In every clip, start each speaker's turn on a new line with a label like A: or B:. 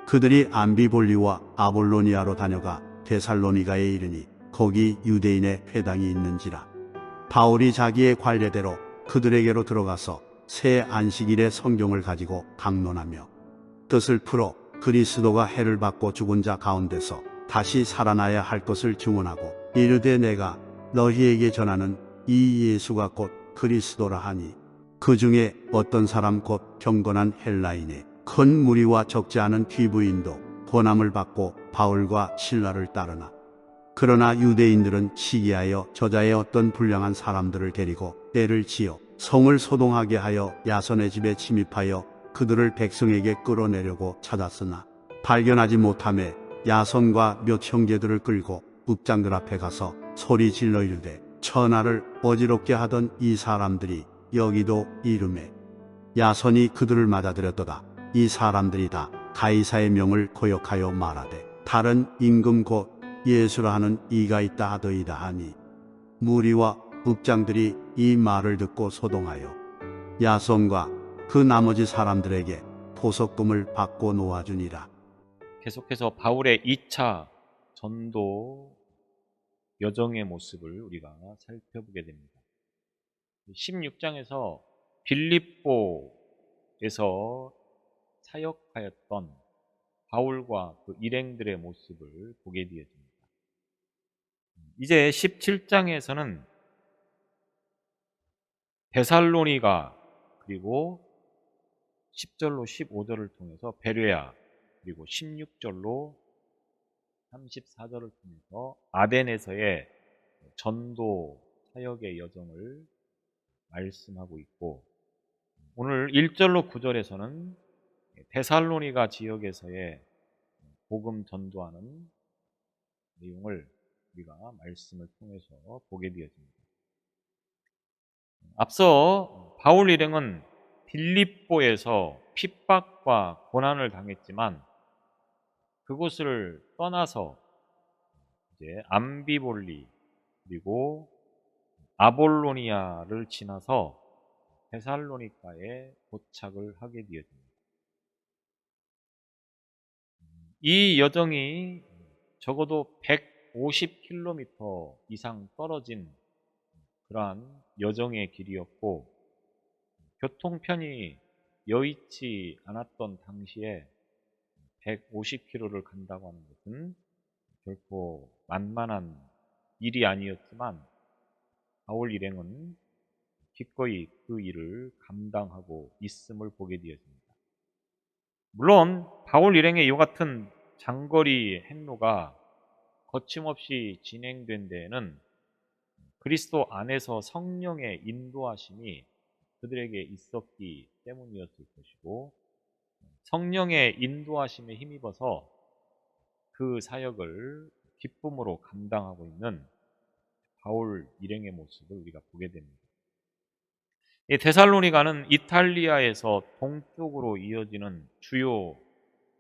A: 그들이 암비볼리와 아볼로니아로 다녀가 데살로니가에 이르니 거기 유대인의 회당이 있는지라. 바울이 자기의 관례대로 그들에게로 들어가서 새 안식일에 성경을 가지고 강론하며 뜻을 풀어 그리스도가 해를 받고 죽은 자 가운데서 다시 살아나야 할 것을 증언하고 이르되 내가 너희에게 전하는 이 예수가 곧 그리스도라 하니 그 중에 어떤 사람 곧 경건한 헬라인의 큰 무리와 적지 않은 귀부인도 고난을 받고 바울과 실라를 따르나 그러나 유대인들은 시기하여 저자의 어떤 불량한 사람들을 데리고 때를 지어 성을 소동하게 하여 야손의 집에 침입하여 그들을 백성에게 끌어내려고 찾았으나 발견하지 못하매 야손과 몇 형제들을 끌고 읍장들 앞에 가서 소리 질러 이르되 천하를 어지럽게 하던 이 사람들이 여기도 이르매 야손이 그들을 맞아들였도다. 이 사람들이 다 가이사의 명을 거역하여 말하되 다른 임금 곧 예수라 하는 이가 있다 하더이다 하니 무리와 읍장들이 이 말을 듣고 소동하여 야손과 그 나머지 사람들에게 보석금을 받고 놓아주니라.
B: 계속해서 바울의 2차 전도 여정의 모습을 우리가 살펴보게 됩니다. 16장에서 빌립보에서 사역하였던 바울과 그 일행들의 모습을 보게 되어집니다. 이제 17장에서는 데살로니가 그리고 10절로 15절을 통해서 베레아 그리고 16절로 34절을 통해서 아덴에서의 전도 사역의 여정을 말씀하고 있고 오늘 1절로 9절에서는 데살로니가 지역에서의 복음 전도하는 내용을 우리가 말씀을 통해서 보게 되어집니다. 앞서 바울 일행은 빌립보에서 핍박과 고난을 당했지만 그곳을 떠나서 이제 암비볼리 그리고 아볼로니아를 지나서 데살로니가에 도착을 하게 되었습니다. 이 여정이 적어도 150km 이상 떨어진 그러한 여정의 길이었고 교통편이 여의치 않았던 당시에 150km를 간다고 하는 것은 결코 만만한 일이 아니었지만 바울 일행은 기꺼이 그 일을 감당하고 있음을 보게 되었습니다. 물론 바울 일행의 이와 같은 장거리 행로가 거침없이 진행된 데에는 그리스도 안에서 성령의 인도하심이 그들에게 있었기 때문이었을 것이고 성령의 인도하심에 힘입어서 그 사역을 기쁨으로 감당하고 있는 바울 일행의 모습을 우리가 보게 됩니다. 이 데살로니가는 이탈리아에서 동쪽으로 이어지는 주요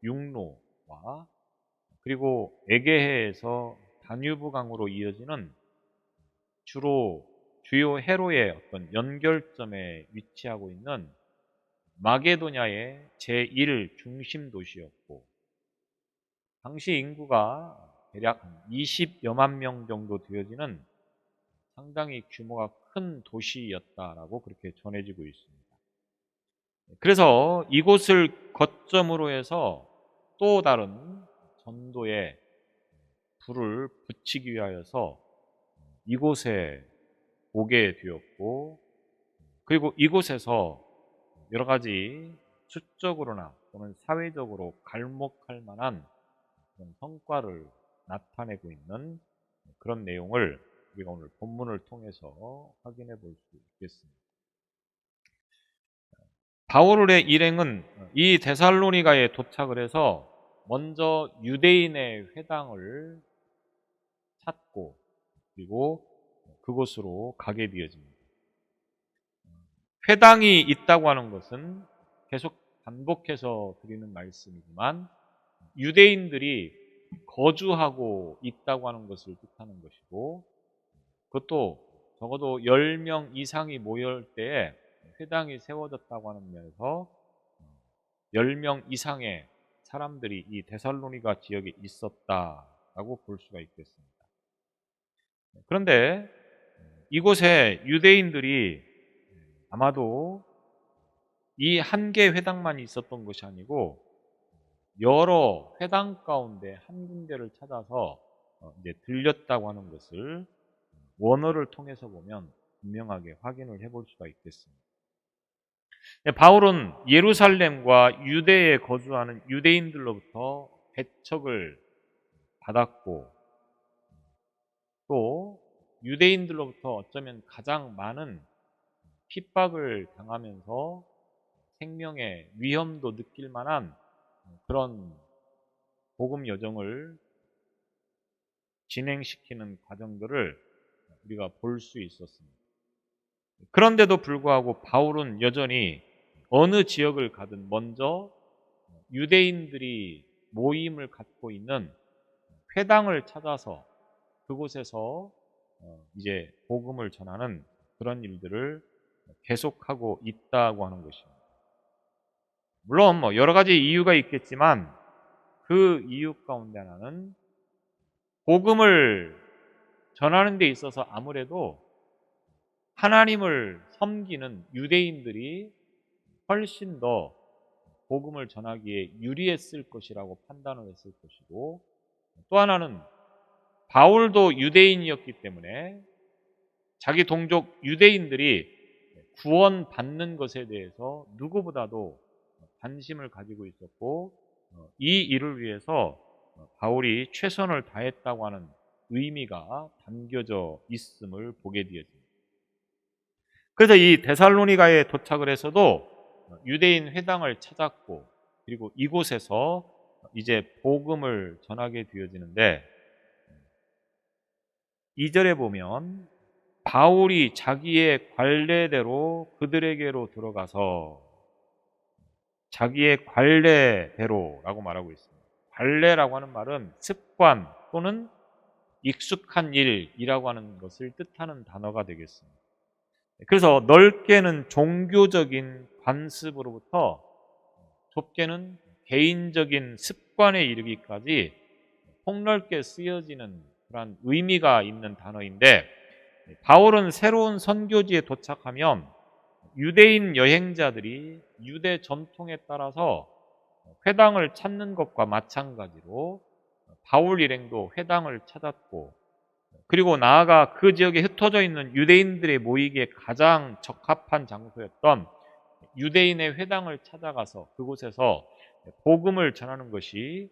B: 육로와 그리고 에게해에서 다뉴브 강으로 이어지는 주요 해로의 어떤 연결점에 위치하고 있는 마게도냐의 제1 중심 도시였고 당시 인구가 대략 20여만 명 정도 되어지는 상당히 규모가 큰 도시였다라고 그렇게 전해지고 있습니다. 그래서 이곳을 거점으로 해서 또 다른 전도의 불을 붙이기 위하여서 이곳에 오게 되었고 그리고 이곳에서 여러 가지 수적으로나 또는 사회적으로 갈목할 만한 그런 성과를 나타내고 있는 그런 내용을 우리가 오늘 본문을 통해서 확인해 볼 수 있겠습니다. 바울의 일행은 이 데살로니가에 도착을 해서 먼저 유대인의 회당을 찾고 그리고 그곳으로 가게 되어집니다. 회당이 있다고 하는 것은 계속 반복해서 드리는 말씀이지만 유대인들이 거주하고 있다고 하는 것을 뜻하는 것이고 그것도 적어도 10명 이상이 모일 때에 회당이 세워졌다고 하는 면에서 10명 이상의 사람들이 이 데살로니가 지역에 있었다라고 볼 수가 있겠습니다. 그런데 이곳에 유대인들이 아마도 이 한 개 회당만 있었던 것이 아니고 여러 회당 가운데 한 군데를 찾아서 이제 들렸다고 하는 것을 원어를 통해서 보면 분명하게 확인을 해볼 수가 있겠습니다. 바울은 예루살렘과 유대에 거주하는 유대인들로부터 배척을 받았고 또 유대인들로부터 어쩌면 가장 많은 핍박을 당하면서 생명의 위험도 느낄 만한 그런 복음 여정을 진행시키는 과정들을 우리가 볼 수 있었습니다. 그런데도 불구하고 바울은 여전히 어느 지역을 가든 먼저 유대인들이 모임을 갖고 있는 회당을 찾아서 그곳에서 이제 복음을 전하는 그런 일들을 계속하고 있다고 하는 것입니다. 물론 뭐 여러 가지 이유가 있겠지만 그 이유 가운데 하나는 복음을 전하는 데 있어서 아무래도 하나님을 섬기는 유대인들이 훨씬 더 복음을 전하기에 유리했을 것이라고 판단을 했을 것이고 또 하나는 바울도 유대인이었기 때문에 자기 동족 유대인들이 구원받는 것에 대해서 누구보다도 관심을 가지고 있었고 이 일을 위해서 바울이 최선을 다했다고 하는 의미가 담겨져 있음을 보게 되었습니다. 그래서 이 데살로니가에 도착을 해서도 유대인 회당을 찾았고 그리고 이곳에서 이제 복음을 전하게 되어지는데 2절에 보면 바울이 자기의 관례대로 그들에게로 들어가서 자기의 관례대로라고 말하고 있습니다. 관례라고 하는 말은 습관 또는 익숙한 일이라고 하는 것을 뜻하는 단어가 되겠습니다. 그래서 넓게는 종교적인 관습으로부터 좁게는 개인적인 습관에 이르기까지 폭넓게 쓰여지는 그런 의미가 있는 단어인데 바울은 새로운 선교지에 도착하면 유대인 여행자들이 유대 전통에 따라서 회당을 찾는 것과 마찬가지로 바울 일행도 회당을 찾았고 그리고 나아가 그 지역에 흩어져 있는 유대인들의 모이기에 가장 적합한 장소였던 유대인의 회당을 찾아가서 그곳에서 복음을 전하는 것이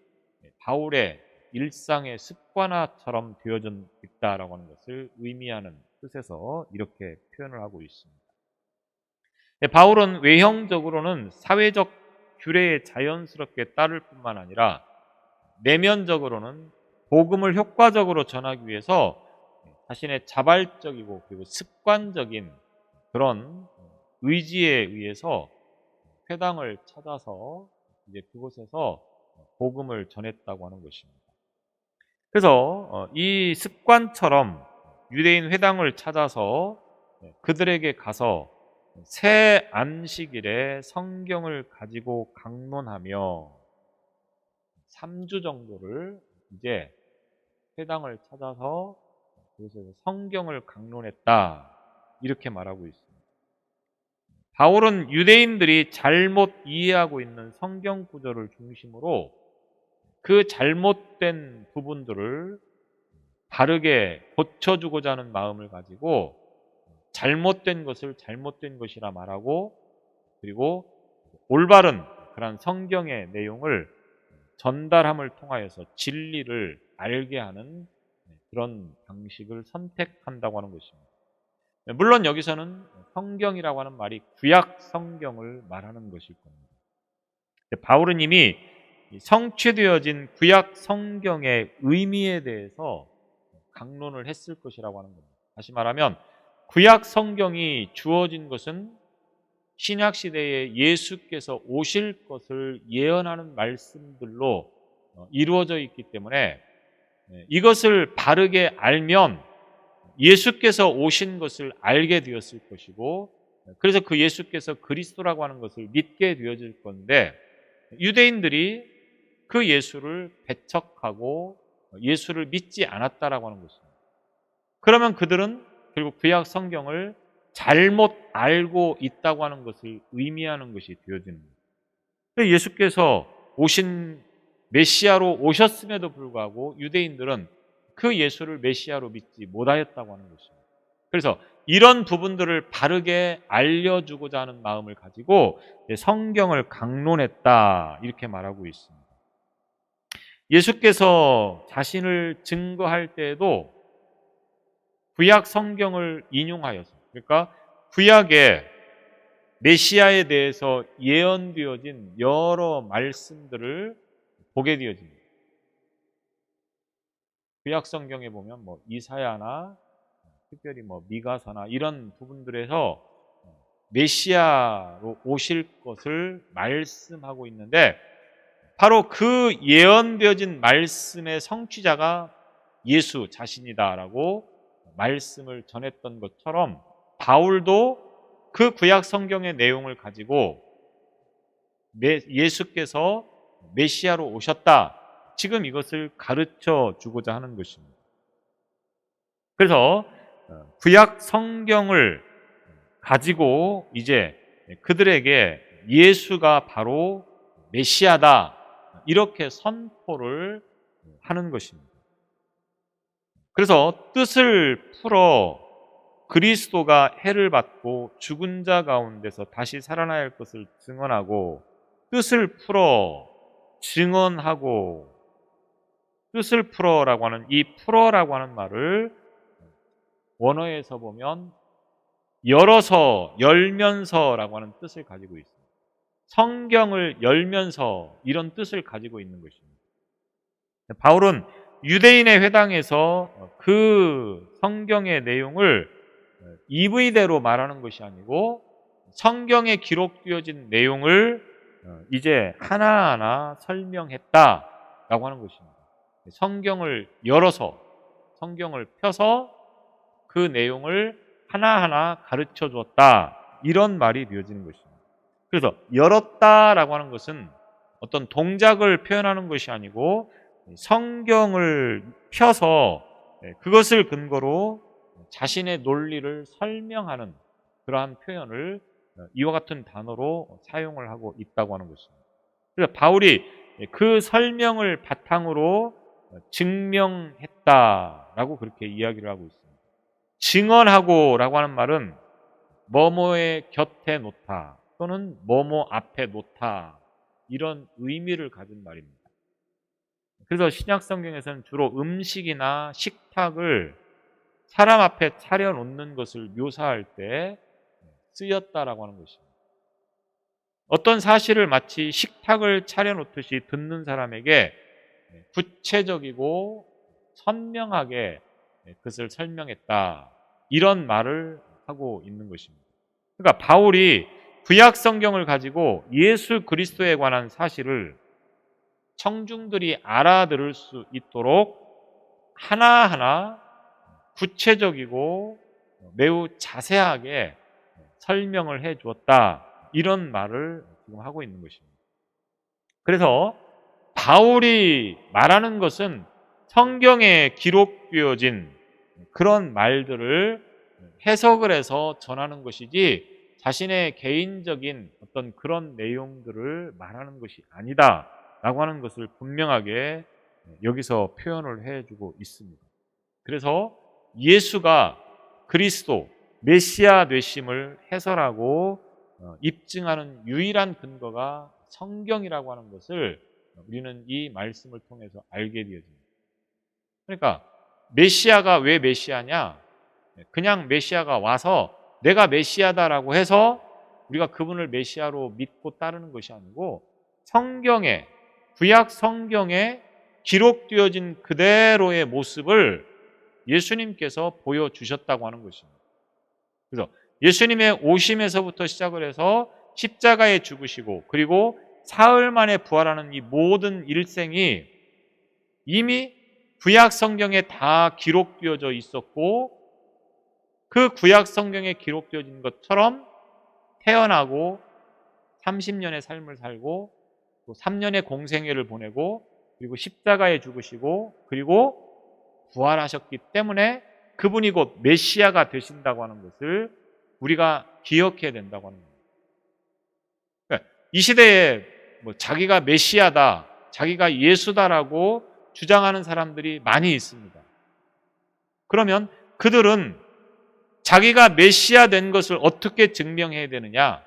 B: 바울의 일상의 습관화처럼 되어져 있다라고 하는 것을 의미하는 뜻에서 이렇게 표현을 하고 있습니다. 바울은 외형적으로는 사회적 규례에 자연스럽게 따를 뿐만 아니라 내면적으로는 복음을 효과적으로 전하기 위해서 자신의 자발적이고 그리고 습관적인 그런 의지에 의해서 회당을 찾아서 이제 그곳에서 복음을 전했다고 하는 것입니다. 그래서 이 습관처럼 유대인 회당을 찾아서 그들에게 가서 새 안식일에 성경을 가지고 강론하며 3주 정도를 이제 회당을 찾아서 그곳에서 성경을 강론했다 이렇게 말하고 있습니다. 바울은 유대인들이 잘못 이해하고 있는 성경 구절을 중심으로 그 잘못된 부분들을 바르게 고쳐주고자 하는 마음을 가지고 잘못된 것을 잘못된 것이라 말하고 그리고 올바른 그런 성경의 내용을 전달함을 통하여서 진리를 알게 하는 그런 방식을 선택한다고 하는 것입니다. 물론 여기서는 성경이라고 하는 말이 구약 성경을 말하는 것일 겁니다. 바울은 이미 성취되어진 구약 성경의 의미에 대해서 강론을 했을 것이라고 하는 겁니다. 다시 말하면 구약 성경이 주어진 것은 신약 시대에 예수께서 오실 것을 예언하는 말씀들로 이루어져 있기 때문에 이것을 바르게 알면 예수께서 오신 것을 알게 되었을 것이고 그래서 그 예수께서 그리스도라고 하는 것을 믿게 되어질 건데 유대인들이 그 예수를 배척하고 예수를 믿지 않았다라고 하는 것입니다. 그러면 그들은 결국 구약 성경을 잘못 알고 있다고 하는 것을 의미하는 것이 되어지는 거예요. 예수께서 오신 메시아로 오셨음에도 불구하고 유대인들은 그 예수를 메시아로 믿지 못하였다고 하는 것입니다. 그래서 이런 부분들을 바르게 알려주고자 하는 마음을 가지고 성경을 강론했다 이렇게 말하고 있습니다. 예수께서 자신을 증거할 때에도 구약 성경을 인용하여서, 그러니까 구약에 메시아에 대해서 예언되어진 여러 말씀들을 보게 되어집니다. 구약 성경에 보면 이사야나 특별히 미가서나 이런 부분들에서 메시아로 오실 것을 말씀하고 있는데, 바로 그 예언되어진 말씀의 성취자가 예수 자신이다라고 말씀을 전했던 것처럼 바울도 그 구약 성경의 내용을 가지고 예수께서 메시아로 오셨다, 지금 이것을 가르쳐 주고자 하는 것입니다. 그래서 구약 성경을 가지고 이제 그들에게 예수가 바로 메시아다 이렇게 선포를 하는 것입니다. 그래서 뜻을 풀어 그리스도가 해를 받고 죽은 자 가운데서 다시 살아나야 할 것을 증언하고, 뜻을 풀어 증언하고, 뜻을 풀어라고 하는 이 풀어라고 하는 말을 원어에서 보면 열어서, 열면서라고 하는 뜻을 가지고 있습니다. 성경을 열면서 이런 뜻을 가지고 있는 것입니다. 바울은 유대인의 회당에서 그 성경의 내용을 EV대로 말하는 것이 아니고 성경에 기록되어진 내용을 이제 하나하나 설명했다라고 하는 것입니다. 성경을 열어서, 성경을 펴서 그 내용을 하나하나 가르쳐 주었다, 이런 말이 되어지는 것입니다. 그래서 열었다라고 하는 것은 어떤 동작을 표현하는 것이 아니고 성경을 펴서 그것을 근거로 자신의 논리를 설명하는 그러한 표현을 이와 같은 단어로 사용을 하고 있다고 하는 것입니다. 그래서 바울이 그 설명을 바탕으로 증명했다라고 그렇게 이야기를 하고 있습니다. 증언하고라고 하는 말은 뭐뭐의 곁에 놓다 또는 뭐뭐 앞에 놓다, 이런 의미를 가진 말입니다. 그래서 신약 성경에서는 주로 음식이나 식탁을 사람 앞에 차려놓는 것을 묘사할 때 쓰였다라고 하는 것입니다. 어떤 사실을 마치 식탁을 차려놓듯이 듣는 사람에게 구체적이고 선명하게 그것을 설명했다, 이런 말을 하고 있는 것입니다. 그러니까 바울이 구약 성경을 가지고 예수 그리스도에 관한 사실을 청중들이 알아들을 수 있도록 하나하나 구체적이고 매우 자세하게 설명을 해 주었다, 이런 말을 지금 하고 있는 것입니다. 그래서 바울이 말하는 것은 성경에 기록되어진 그런 말들을 해석을 해서 전하는 것이지 자신의 개인적인 어떤 그런 내용들을 말하는 것이 아니다 라고 하는 것을 분명하게 여기서 표현을 해주고 있습니다. 그래서 예수가 그리스도 메시아 되심을 해설하고 입증하는 유일한 근거가 성경이라고 하는 것을 우리는 이 말씀을 통해서 알게 되어집니다. 그러니까 메시아가 왜 메시아냐? 그냥 메시아가 와서 내가 메시아다라고 해서 우리가 그분을 메시아로 믿고 따르는 것이 아니고 성경에, 구약 성경에 기록되어진 그대로의 모습을 예수님께서 보여주셨다고 하는 것입니다. 그래서 예수님의 오심에서부터 시작을 해서 십자가에 죽으시고 그리고 사흘 만에 부활하는 이 모든 일생이 이미 구약 성경에 다 기록되어져 있었고, 그 구약 성경에 기록되어진 것처럼 태어나고 30년의 삶을 살고 또 3년의 공생애를 보내고 그리고 십자가에 죽으시고 그리고 부활하셨기 때문에 그분이 곧 메시아가 되신다고 하는 것을 우리가 기억해야 된다고 하는 겁니다. 그러니까 이 시대에 자기가 메시아다, 자기가 예수다라고 주장하는 사람들이 많이 있습니다. 그러면 그들은 자기가 메시아 된 것을 어떻게 증명해야 되느냐?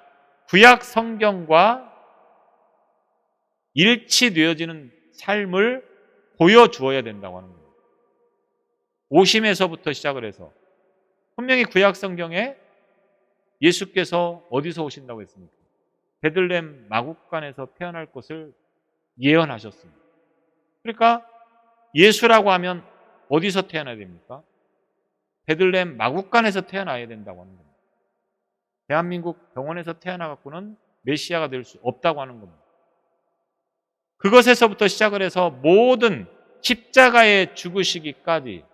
B: 구약 성경과 일치되어지는 삶을 보여주어야 된다고 하는 거예요. 오심에서부터 시작을 해서 분명히 구약 성경에 예수께서 어디서 오신다고 했습니까? 베들레헴 마구간에서 태어날 것을 예언하셨습니다. 그러니까 예수라고 하면 어디서 태어나야 됩니까? 베들레헴 마구간에서 태어나야 된다고 하는 겁니다. 대한민국 병원에서 태어나갖고는 메시아가 될 수 없다고 하는 겁니다. 그것에서부터 시작을 해서 모든 십자가에 죽으시기까지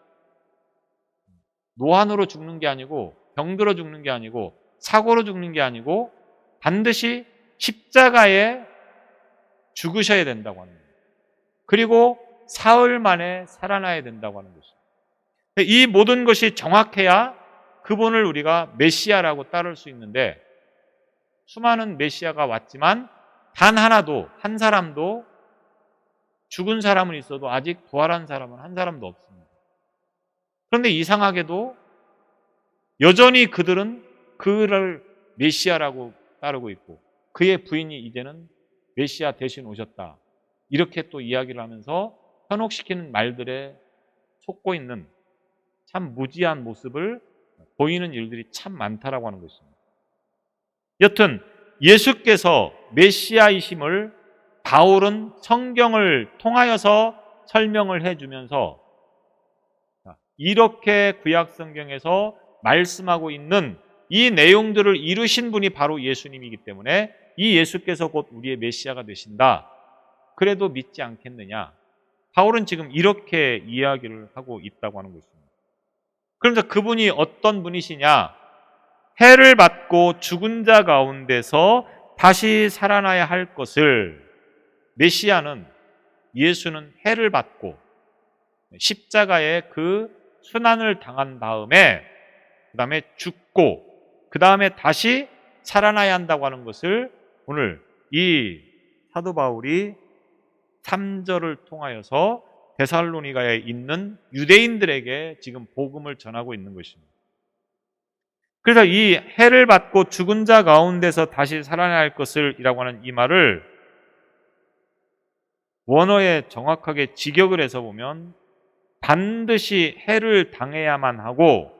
B: 노안으로 죽는 게 아니고 병들어 죽는 게 아니고 사고로 죽는 게 아니고 반드시 십자가에 죽으셔야 된다고 하는 거예요. 그리고 사흘 만에 살아나야 된다고 하는 것이죠. 이 모든 것이 정확해야 그분을 우리가 메시아라고 따를 수 있는데 수많은 메시아가 왔지만 단 하나도 한 사람도 죽은 사람은 있어도 아직 부활한 사람은 한 사람도 없습니다. 그런데 이상하게도 여전히 그들은 그를 메시아라고 따르고 있고 그의 부인이 이제는 메시아 대신 오셨다. 이렇게 또 이야기를 하면서 현혹시키는 말들에 속고 있는 참 무지한 모습을 보이는 일들이 참 많다라고 하는 것입니다. 여튼 예수께서 메시아이심을 바울은 성경을 통하여서 설명을 해주면서 이렇게 구약 성경에서 말씀하고 있는 이 내용들을 이루신 분이 바로 예수님이기 때문에 이 예수께서 곧 우리의 메시아가 되신다. 그래도 믿지 않겠느냐? 바울은 지금 이렇게 이야기를 하고 있다고 하는 것입니다. 그러면서 그분이 어떤 분이시냐? 해를 받고 죽은 자 가운데서 다시 살아나야 할 것을 메시아는 예수는 해를 받고 십자가에 그 순환을 당한 다음에 그 다음에 죽고 그 다음에 다시 살아나야 한다고 하는 것을 오늘 이 사도 바울이 3절을 통하여서 데살로니가에 있는 유대인들에게 지금 복음을 전하고 있는 것입니다. 그래서 이 해를 받고 죽은 자 가운데서 다시 살아나야 할 것을 이라고 하는 이 말을 원어에 정확하게 직역을 해서 보면 반드시 해를 당해야만 하고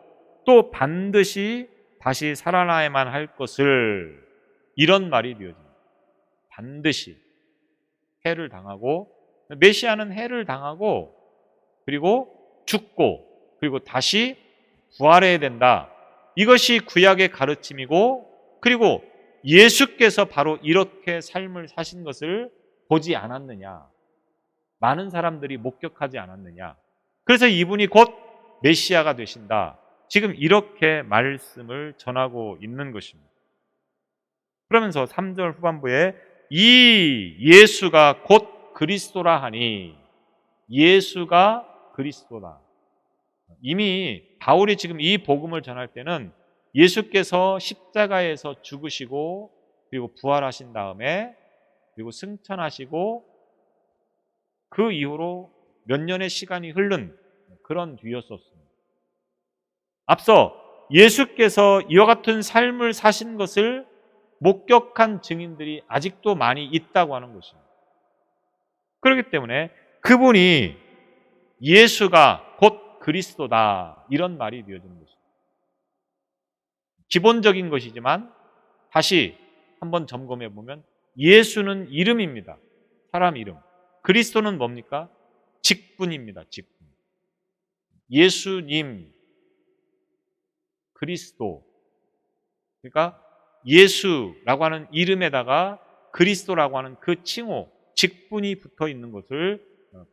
B: 또 반드시 다시 살아나야만 할 것을 이런 말이 되어집니다. 반드시 해를 당하고 메시아는 해를 당하고 그리고 죽고 그리고 다시 부활해야 된다. 이것이 구약의 가르침이고 그리고 예수께서 바로 이렇게 삶을 사신 것을 보지 않았느냐. 많은 사람들이 목격하지 않았느냐. 그래서 이분이 곧 메시아가 되신다. 지금 이렇게 말씀을 전하고 있는 것입니다. 그러면서 3절 후반부에 이 예수가 곧 그리스도라 하니 예수가 그리스도다. 이미 바울이 지금 이 복음을 전할 때는 예수께서 십자가에서 죽으시고 그리고 부활하신 다음에 그리고 승천하시고 그 이후로 몇 년의 시간이 흐른 그런 뒤였었습니다. 앞서 예수께서 이와 같은 삶을 사신 것을 목격한 증인들이 아직도 많이 있다고 하는 것입니다. 그렇기 때문에 그분이 예수가 곧 그리스도다 이런 말이 되어지는 것입니다. 기본적인 것이지만 다시 한번 점검해 보면 예수는 이름입니다. 사람 이름. 그리스도는 뭡니까? 직분입니다. 직분. 예수님, 그리스도. 그러니까 예수라고 하는 이름에다가 그리스도라고 하는 그 칭호, 직분이 붙어 있는 것을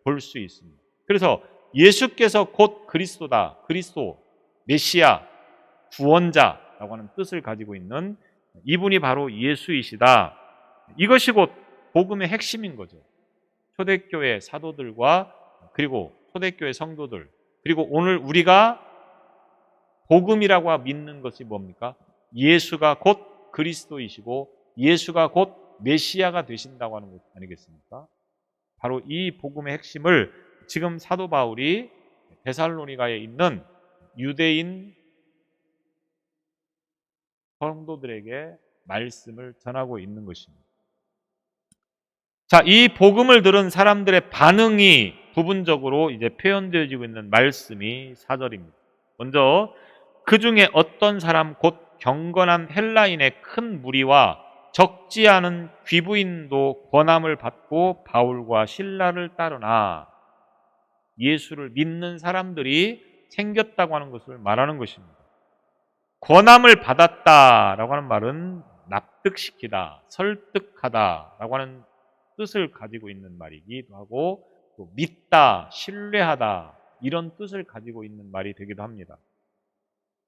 B: 볼 수 있습니다. 그래서 예수께서 곧 그리스도다. 그리스도, 메시아, 구원자라고 하는 뜻을 가지고 있는 이분이 바로 예수이시다. 이것이 곧 복음의 핵심인 거죠. 초대교회 사도들과 그리고 초대교회 성도들, 그리고 오늘 우리가 복음이라고 믿는 것이 뭡니까? 예수가 곧 그리스도이시고 예수가 곧 메시아가 되신다고 하는 것 아니겠습니까? 바로 이 복음의 핵심을 지금 사도 바울이 데살로니가에 있는 유대인 성도들에게 말씀을 전하고 있는 것입니다. 자, 이 복음을 들은 사람들의 반응이 부분적으로 이제 표현되어지고 있는 말씀이 4절입니다. 먼저 그 중에 어떤 사람 곧 경건한 헬라인의 큰 무리와 적지 않은 귀부인도 권함을 받고 바울과 실라를 따르나, 예수를 믿는 사람들이 생겼다고 하는 것을 말하는 것입니다. 권함을 받았다라고 하는 말은 납득시키다, 설득하다라고 하는 뜻을 가지고 있는 말이기도 하고, 또 믿다, 신뢰하다 이런 뜻을 가지고 있는 말이 되기도 합니다.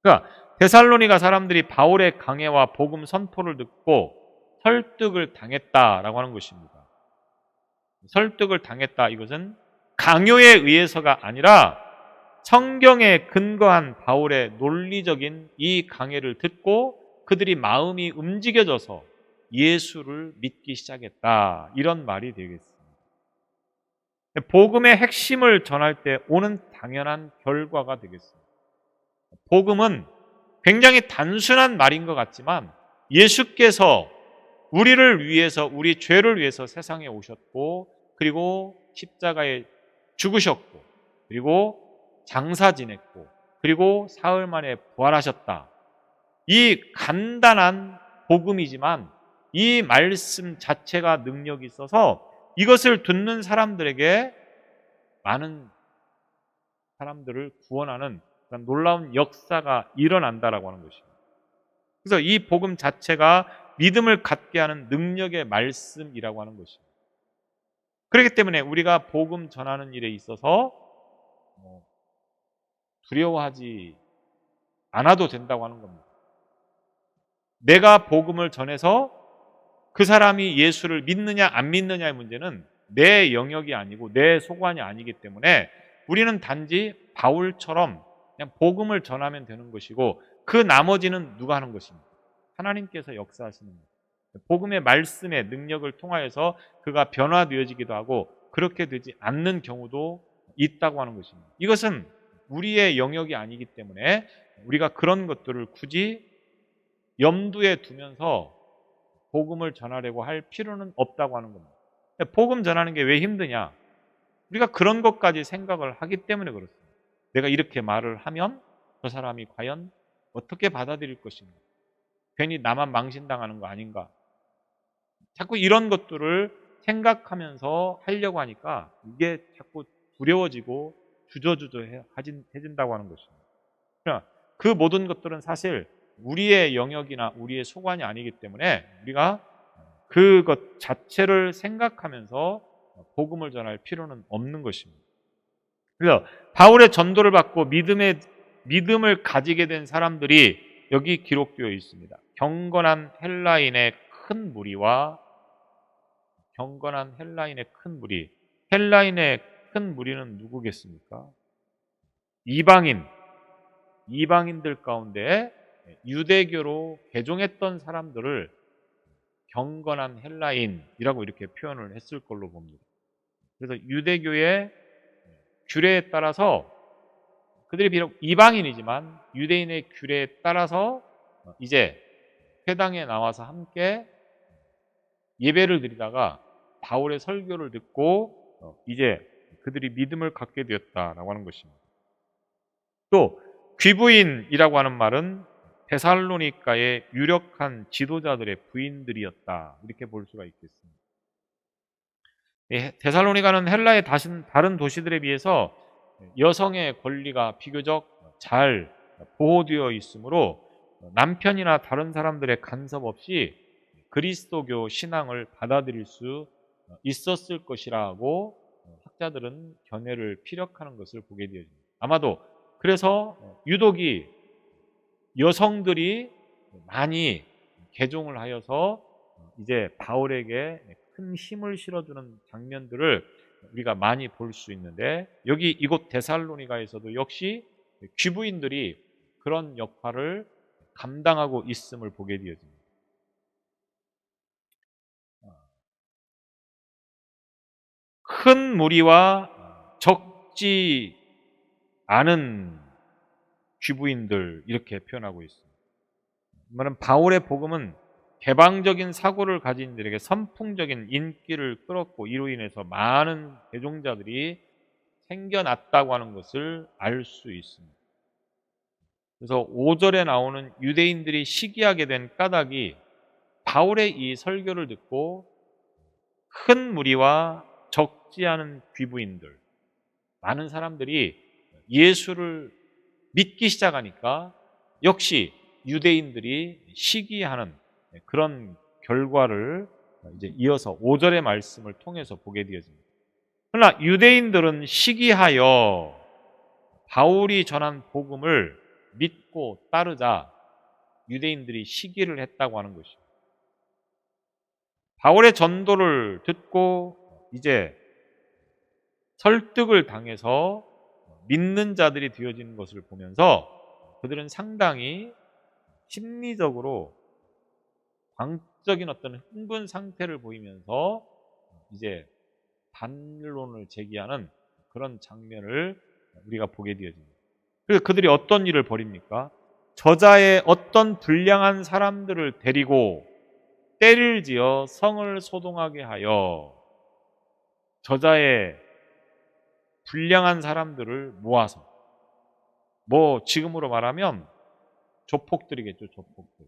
B: 그러니까 데살로니가 사람들이 바울의 강해와 복음 선포를 듣고 설득을 당했다라고 하는 것입니다. 설득을 당했다, 이것은 강요에 의해서가 아니라 성경에 근거한 바울의 논리적인 이 강해를 듣고 그들이 마음이 움직여져서 예수를 믿기 시작했다, 이런 말이 되겠습니다. 복음의 핵심을 전할 때 오는 당연한 결과가 되겠습니다. 복음은 굉장히 단순한 말인 것 같지만 예수께서 우리를 위해서, 우리 죄를 위해서 세상에 오셨고, 그리고 십자가에 죽으셨고, 그리고 장사 지냈고, 그리고 사흘 만에 부활하셨다. 이 간단한 복음이지만 이 말씀 자체가 능력이 있어서 이것을 듣는 사람들에게 많은 사람들을 구원하는 그런 놀라운 역사가 일어난다라고 하는 것입니다. 그래서 이 복음 자체가 믿음을 갖게 하는 능력의 말씀이라고 하는 것입니다. 그렇기 때문에 우리가 복음 전하는 일에 있어서 두려워하지 않아도 된다고 하는 겁니다. 내가 복음을 전해서 그 사람이 예수를 믿느냐 안 믿느냐의 문제는 내 영역이 아니고 내 소관이 아니기 때문에 우리는 단지 바울처럼 그냥 복음을 전하면 되는 것이고, 그 나머지는 누가 하는 것입니까? 하나님께서 역사하시는 겁니다. 복음의 말씀의 능력을 통하여서 그가 변화되어지기도 하고 그렇게 되지 않는 경우도 있다고 하는 것입니다. 이것은 우리의 영역이 아니기 때문에 우리가 그런 것들을 굳이 염두에 두면서 복음을 전하려고 할 필요는 없다고 하는 겁니다. 복음 전하는 게 왜 힘드냐? 우리가 그런 것까지 생각을 하기 때문에 그렇습니다. 내가 이렇게 말을 하면 저 사람이 과연 어떻게 받아들일 것인가? 괜히 나만 망신당하는 거 아닌가? 자꾸 이런 것들을 생각하면서 하려고 하니까 이게 자꾸 두려워지고 주저주저해진다고 하는 것입니다. 그러나 그 모든 것들은 사실 우리의 영역이나 우리의 소관이 아니기 때문에 우리가 그것 자체를 생각하면서 복음을 전할 필요는 없는 것입니다. 그래서 바울의 전도를 받고 믿음을 가지게 된 사람들이 여기 기록되어 있습니다. 경건한 헬라인의 큰 무리와, 경건한 헬라인의 큰 무리. 헬라인의 큰 무리는 누구겠습니까? 이방인들 가운데 유대교로 개종했던 사람들을 경건한 헬라인이라고 이렇게 표현을 했을 걸로 봅니다. 그래서 유대교의 규례에 따라서 그들이 비록 이방인이지만 유대인의 규례에 따라서 이제 회당에 나와서 함께 예배를 드리다가 바울의 설교를 듣고 이제 그들이 믿음을 갖게 되었다라고 하는 것입니다. 또 귀부인이라고 하는 말은 데살로니가의 유력한 지도자들의 부인들이었다, 이렇게 볼 수가 있겠습니다. 데살로니가는 헬라의 다른 도시들에 비해서 여성의 권리가 비교적 잘 보호되어 있으므로 남편이나 다른 사람들의 간섭 없이 그리스도교 신앙을 받아들일 수 있었을 것이라고 학자들은 견해를 피력하는 것을 보게 되어집니다. 아마도 그래서 유독이 여성들이 많이 개종을 하여서 이제 바울에게 큰 큰 힘을 실어주는 장면들을 우리가 많이 볼 수 있는데, 여기 이곳 데살로니가에서도 역시 귀부인들이 그런 역할을 감당하고 있음을 보게 되어집니다. 큰 무리와 적지 않은 귀부인들, 이렇게 표현하고 있습니다. 말은 바울의 복음은 개방적인 사고를 가진 이들에게 선풍적인 인기를 끌었고, 이로 인해서 많은 대종자들이 생겨났다고 하는 것을 알 수 있습니다. 그래서 5절에 나오는 유대인들이 시기하게 된 까닭이 바울의 이 설교를 듣고 큰 무리와 적지 않은 귀부인들, 많은 사람들이 예수를 믿기 시작하니까 역시 유대인들이 시기하는 그런 결과를 이제 이어서 5절의 말씀을 통해서 보게 되어집니다. 그러나 유대인들은 시기하여 바울이 전한 복음을 믿고 따르자 유대인들이 시기를 했다고 하는 것입니다. 바울의 전도를 듣고 이제 설득을 당해서 믿는 자들이 되어지는 것을 보면서 그들은 상당히 심리적으로 광적인 어떤 흥분 상태를 보이면서 이제 반론을 제기하는 그런 장면을 우리가 보게 되어집니다. 그래서 그들이 어떤 일을 벌입니까? 저자의 어떤 불량한 사람들을 데리고 때를 지어 성을 소동하게 하여 저자의 불량한 사람들을 모아서, 뭐 지금으로 말하면 조폭들이겠죠. 조폭들.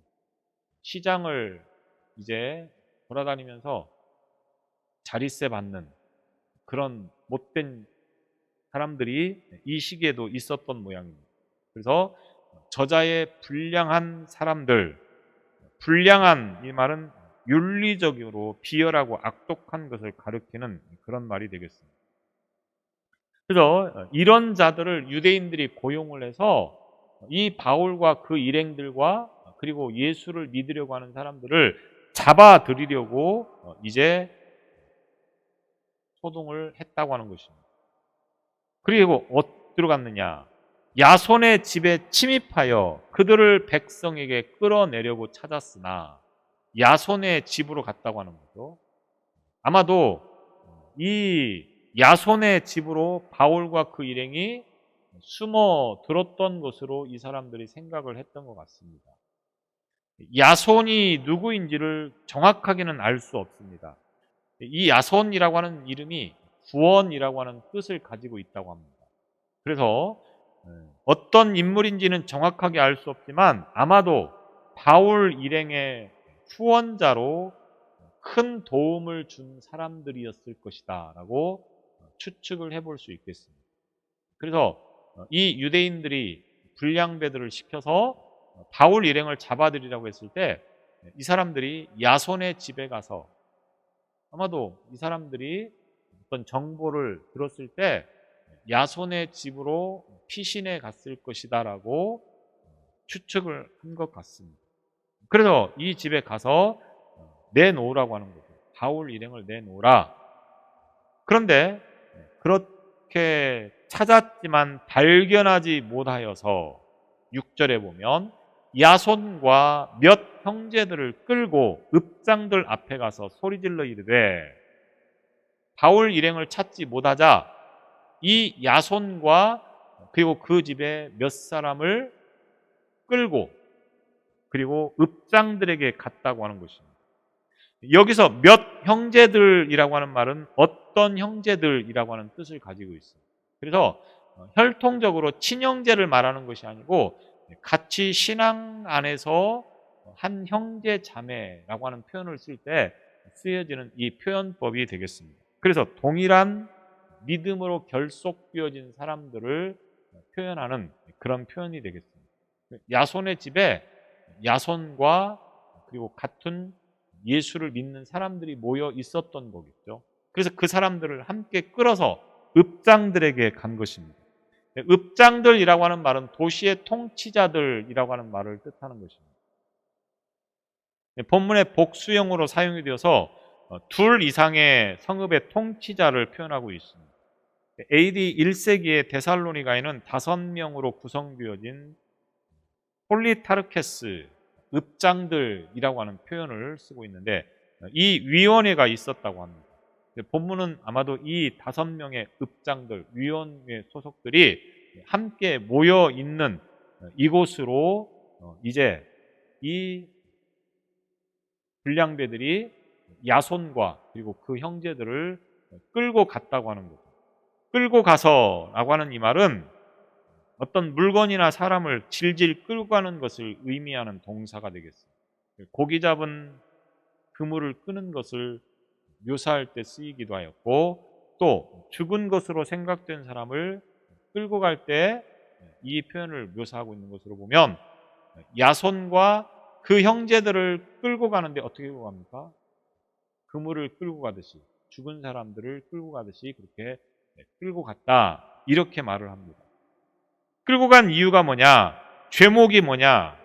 B: 시장을 이제 돌아다니면서 자릿세 받는 그런 못된 사람들이 이 시기에도 있었던 모양입니다. 그래서 저자의 불량한 사람들, 불량한 이 말은 윤리적으로 비열하고 악독한 것을 가리키는 그런 말이 되겠습니다. 그래서 이런 자들을 유대인들이 고용을 해서 이 바울과 그 일행들과 그리고 예수를 믿으려고 하는 사람들을 잡아들이려고 이제 소동을 했다고 하는 것입니다. 그리고 어디로 갔느냐? 야손의 집에 침입하여 그들을 백성에게 끌어내려고 찾았으나 야손의 집으로 갔다고 하는 거죠. 아마도 이 야손의 집으로 바울과 그 일행이 숨어 들었던 것으로 이 사람들이 생각을 했던 것 같습니다. 야손이 누구인지를 정확하게는 알 수 없습니다. 이 야손이라고 하는 이름이 구원이라고 하는 뜻을 가지고 있다고 합니다. 그래서 어떤 인물인지는 정확하게 알 수 없지만 아마도 바울 일행의 후원자로 큰 도움을 준 사람들이었을 것이다 라고 추측을 해볼 수 있겠습니다. 그래서 이 유대인들이 불량배들을 시켜서 바울 일행을 잡아들이라고 했을 때 이 사람들이 야손의 집에 가서 아마도 이 사람들이 어떤 정보를 들었을 때 야손의 집으로 피신해 갔을 것이다 라고 추측을 한 것 같습니다. 그래서 이 집에 가서 내놓으라고 하는 거죠. 바울 일행을 내놓으라. 그런데 그렇게 찾았지만 발견하지 못하여서 6절에 보면 야손과 몇 형제들을 끌고 읍장들 앞에 가서 소리질러 이르되, 바울 일행을 찾지 못하자 이 야손과 그리고 그 집에 몇 사람을 끌고 그리고 읍장들에게 갔다고 하는 것입니다. 여기서 몇 형제들이라고 하는 말은 어떤 형제들이라고 하는 뜻을 가지고 있습니다. 그래서 혈통적으로 친형제를 말하는 것이 아니고 같이 신앙 안에서 한 형제 자매라고 하는 표현을 쓸 때 쓰여지는 이 표현법이 되겠습니다. 그래서 동일한 믿음으로 결속되어진 사람들을 표현하는 그런 표현이 되겠습니다. 야손의 집에 야손과 그리고 같은 예수를 믿는 사람들이 모여 있었던 거겠죠. 그래서 그 사람들을 함께 끌어서 읍장들에게 간 것입니다. 읍장들이라고 하는 말은 도시의 통치자들이라고 하는 말을 뜻하는 것입니다. 본문의 복수형으로 사용이 되어서 둘 이상의 성읍의 통치자를 표현하고 있습니다. AD 1세기의 데살로니가에는 5명으로 구성되어진 폴리타르케스, 읍장들이라고 하는 표현을 쓰고 있는데 이 위원회가 있었다고 합니다. 본문은 아마도 이 5명의 읍장들, 위원회 소속들이 함께 모여 있는 이곳으로 이제 이 불량배들이 야손과 그리고 그 형제들을 끌고 갔다고 하는 거죠. 끌고 가서라고 하는 이 말은 어떤 물건이나 사람을 질질 끌고 가는 것을 의미하는 동사가 되겠습니다. 고기 잡은 그물을 끄는 것을 묘사할 때 쓰이기도 하였고, 또 죽은 것으로 생각된 사람을 끌고 갈 때 이 표현을 묘사하고 있는 것으로 보면 야손과 그 형제들을 끌고 가는데 어떻게 끌고 갑니까? 그물을 끌고 가듯이, 죽은 사람들을 끌고 가듯이 그렇게 끌고 갔다, 이렇게 말을 합니다. 끌고 간 이유가 뭐냐? 죄목이 뭐냐?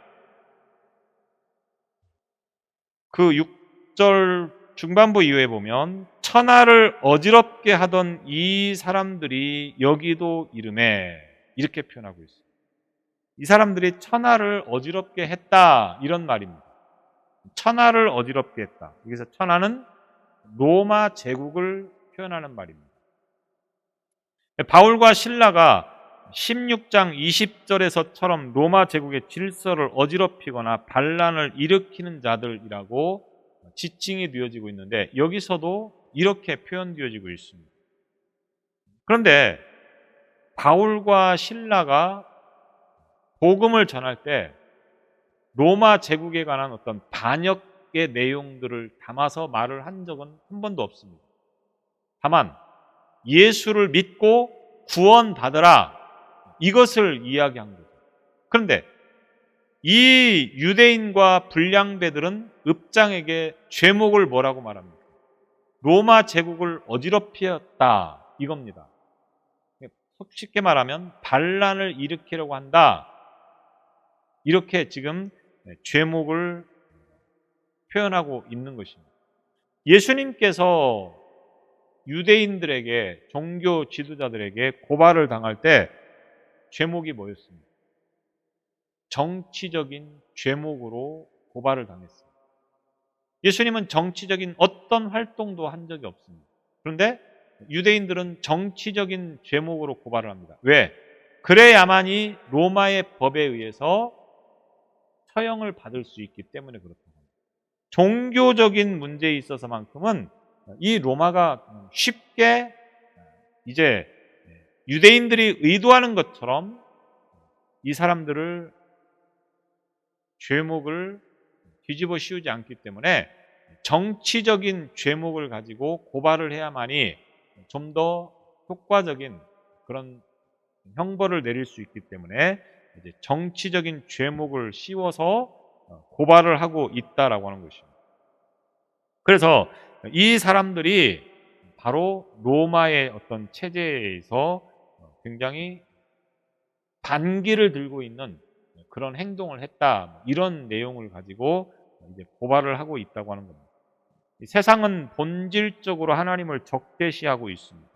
B: 그 6절 중반부 이후에 보면 천하를 어지럽게 하던 이 사람들이 여기도 이름에, 이렇게 표현하고 있어요. 이 사람들이 천하를 어지럽게 했다, 이런 말입니다. 천하를 어지럽게 했다. 여기서 천하는 로마 제국을 표현하는 말입니다. 바울과 실라가 16장 20절에서처럼 로마 제국의 질서를 어지럽히거나 반란을 일으키는 자들이라고 지칭이 되어지고 있는데 여기서도 이렇게 표현되어지고 있습니다. 그런데 바울과 실라가 복음을 전할 때 로마 제국에 관한 어떤 반역의 내용들을 담아서 말을 한 적은 한 번도 없습니다. 다만 예수를 믿고 구원받으라, 이것을 이야기한 거죠. 그런데 이 유대인과 불량배들은 읍장에게 죄목을 뭐라고 말합니까? 로마 제국을 어지럽히었다, 이겁니다. 쉽게 말하면 반란을 일으키려고 한다, 이렇게 지금 죄목을 표현하고 있는 것입니다. 예수님께서 유대인들에게, 종교 지도자들에게 고발을 당할 때 죄목이 뭐였습니까? 정치적인 죄목으로 고발을 당했습니다. 예수님은 정치적인 어떤 활동도 한 적이 없습니다. 그런데 유대인들은 정치적인 죄목으로 고발을 합니다. 왜? 그래야만이 로마의 법에 의해서 처형을 받을 수 있기 때문에 그렇다고 합니다. 종교적인 문제에 있어서만큼은 이 로마가 쉽게 이제 유대인들이 의도하는 것처럼 이 사람들을 죄목을 뒤집어 씌우지 않기 때문에 정치적인 죄목을 가지고 고발을 해야만이 좀 더 효과적인 그런 형벌을 내릴 수 있기 때문에 이제 정치적인 죄목을 씌워서 고발을 하고 있다라고 하는 것입니다. 그래서 이 사람들이 바로 로마의 어떤 체제에서 굉장히 반기를 들고 있는 그런 행동을 했다, 이런 내용을 가지고 이제 고발을 하고 있다고 하는 겁니다. 세상은 본질적으로 하나님을 적대시하고 있습니다.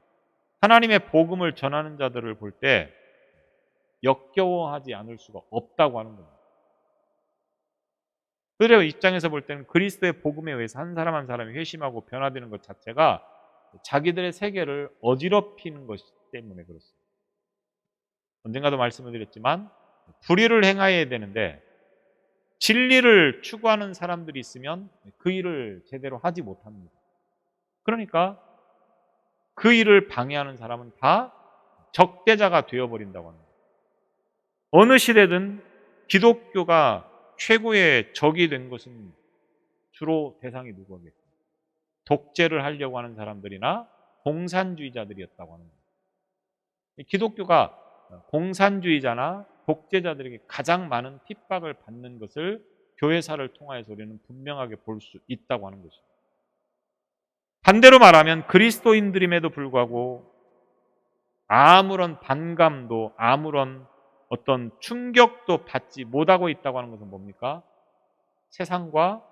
B: 하나님의 복음을 전하는 자들을 볼 때 역겨워하지 않을 수가 없다고 하는 겁니다. 그들의 입장에서 볼 때는 그리스도의 복음에 의해서 한 사람 한 사람이 회심하고 변화되는 것 자체가 자기들의 세계를 어지럽히는 것이기 때문에 그렇습니다. 언젠가도 말씀을 드렸지만 불의를 행해야 되는데 진리를 추구하는 사람들이 있으면 그 일을 제대로 하지 못합니다. 그러니까 그 일을 방해하는 사람은 다 적대자가 되어버린다고 합니다. 어느 시대든 기독교가 최고의 적이 된 것은 주로 대상이 누구겠습니까? 독재를 하려고 하는 사람들이나 공산주의자들이었다고 하는 겁니다. 기독교가 공산주의자나 독재자들에게 가장 많은 핍박을 받는 것을 교회사를 통하여서 우리는 분명하게 볼 수 있다고 하는 것입니다. 반대로 말하면 그리스도인들임에도 불구하고 아무런 반감도, 아무런 어떤 충격도 받지 못하고 있다고 하는 것은 뭡니까? 세상과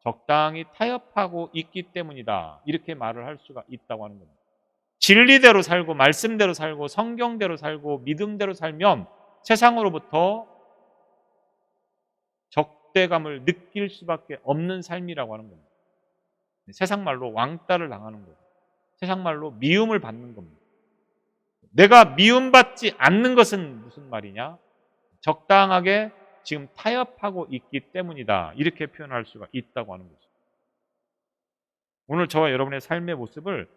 B: 적당히 타협하고 있기 때문이다. 이렇게 말을 할 수가 있다고 하는 겁니다. 진리대로 살고 말씀대로 살고 성경대로 살고 믿음대로 살면 세상으로부터 적대감을 느낄 수밖에 없는 삶이라고 하는 겁니다. 세상 말로 왕따를 당하는 거죠. 세상 말로 미움을 받는 겁니다. 내가 미움받지 않는 것은 무슨 말이냐? 적당하게 지금 타협하고 있기 때문이다. 이렇게 표현할 수가 있다고 하는 거죠. 오늘 저와 여러분의 삶의 모습을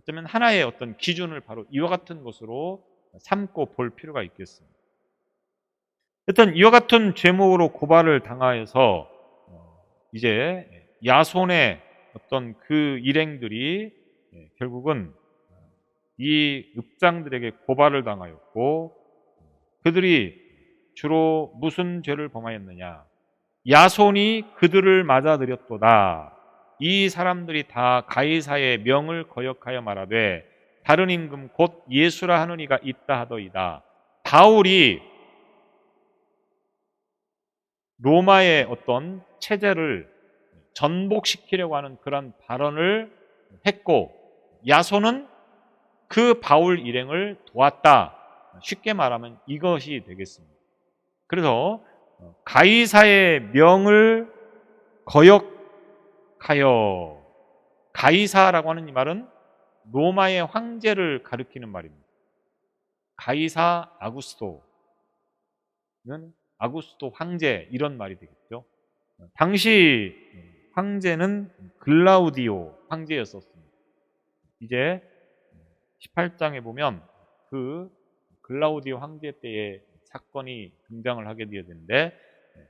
B: 어쩌면 하나의 어떤 기준을 바로 이와 같은 것으로 삼고 볼 필요가 있겠습니다. 하여튼 이와 같은 죄목으로 고발을 당하여서 이제 야손의 어떤 그 일행들이 결국은 이 읍장들에게 고발을 당하였고, 그들이 주로 무슨 죄를 범하였느냐? 야손이 그들을 맞아들였도다. 이 사람들이 다 가이사의 명을 거역하여 말하되 다른 임금 곧 예수라 하는 이가 있다 하더이다. 바울이 로마의 어떤 체제를 전복시키려고 하는 그런 발언을 했고, 야손은 그 바울 일행을 도왔다. 쉽게 말하면 이것이 되겠습니다. 그래서 가이사의 명을 거역하여, 가이사라고 하는 이 말은 로마의 황제를 가리키는 말입니다. 가이사 아구스토는 아구스토 황제, 이런 말이 되겠죠. 당시 황제는 글라우디오 황제였었습니다. 이제 18장에 보면 그 글라우디오 황제 때의 사건이 등장을 하게 되었는데,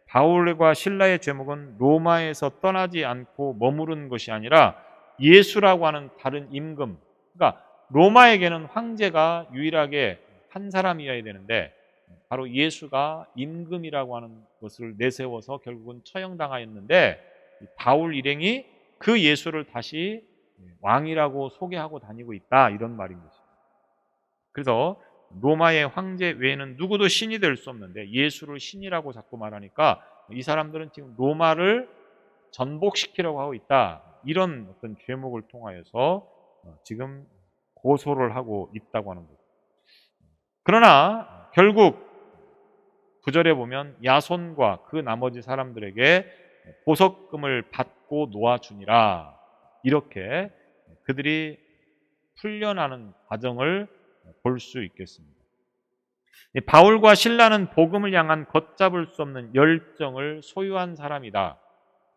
B: 바울과 신라의 제목은 로마에서 떠나지 않고 머무른 것이 아니라 예수라고 하는 다른 임금, 그러니까 로마에게는 황제가 유일하게 한 사람이어야 되는데 바로 예수가 임금이라고 하는 것을 내세워서 결국은 처형당하였는데, 바울 일행이 그 예수를 다시 왕이라고 소개하고 다니고 있다, 이런 말인 것입니다. 그래서 로마의 황제 외에는 누구도 신이 될 수 없는데 예수를 신이라고 자꾸 말하니까 이 사람들은 지금 로마를 전복시키려고 하고 있다, 이런 어떤 죄목을 통하여서 지금 고소를 하고 있다고 하는 거죠. 그러나 결국 9절에 보면 야손과 그 나머지 사람들에게 보석금을 받고 놓아주니라, 이렇게 그들이 풀려나는 과정을 볼 수 있겠습니다. 바울과 신라는 복음을 향한 걷잡을 수 없는 열정을 소유한 사람이다.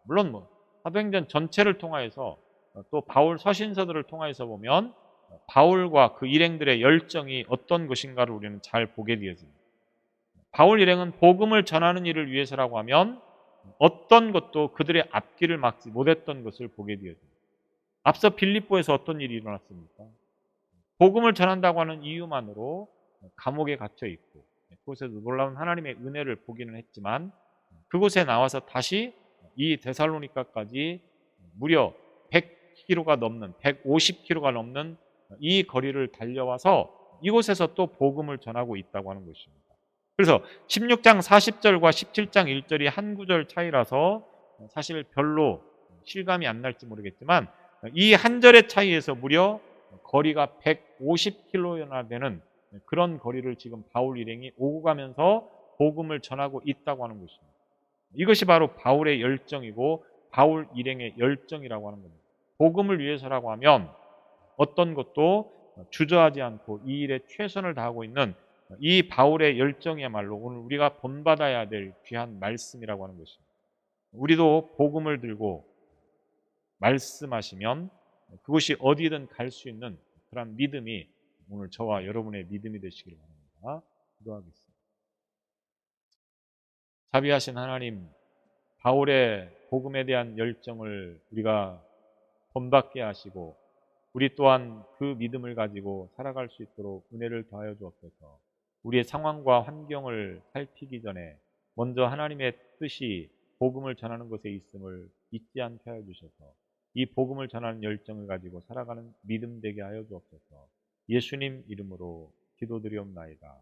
B: 물론 사도행전 전체를 통하여서 또 바울 서신서들을 통하여서 보면 바울과 그 일행들의 열정이 어떤 것인가를 우리는 잘 보게 되어집니다. 바울 일행은 복음을 전하는 일을 위해서라고 하면 어떤 것도 그들의 앞길을 막지 못했던 것을 보게 되어집니다. 앞서 빌립보에서 어떤 일이 일어났습니까? 복음을 전한다고 하는 이유만으로 감옥에 gat혀 있고, 그곳에서 놀라운 하나님의 은혜를 보기는 했지만 그곳에 나와서 다시 이 데살로니가까지 무려 100km가 넘는 150km가 넘는 이 거리를 달려와서 이곳에서 또 복음을 전하고 있다고 하는 것입니다. 그래서 16장 40절과 17장 1절이 한 구절 차이라서 사실 별로 실감이 안 날지 모르겠지만 이 한 절의 차이에서 무려 거리가 150km나 되는 그런 거리를 지금 바울 일행이 오고 가면서 복음을 전하고 있다고 하는 것입니다. 이것이 바로 바울의 열정이고 바울 일행의 열정이라고 하는 겁니다. 복음을 위해서라고 하면 어떤 것도 주저하지 않고 이 일에 최선을 다하고 있는 이 바울의 열정이야말로 오늘 우리가 본받아야 될 귀한 말씀이라고 하는 것입니다. 우리도 복음을 들고 말씀하시면 그것이 어디든 갈 수 있는 그런 믿음이 오늘 저와 여러분의 믿음이 되시길 바랍니다. 기도하겠습니다. 자비하신 하나님, 바울의 복음에 대한 열정을 우리가 본받게 하시고 우리 또한 그 믿음을 가지고 살아갈 수 있도록 은혜를 더하여 주옵소서. 우리의 상황과 환경을 살피기 전에 먼저 하나님의 뜻이 복음을 전하는 것에 있음을 잊지 않게 하여 주셔서 이 복음을 전하는 열정을 가지고 살아가는 믿음 되게 하여 주옵소서. 예수님 이름으로 기도드리옵나이다.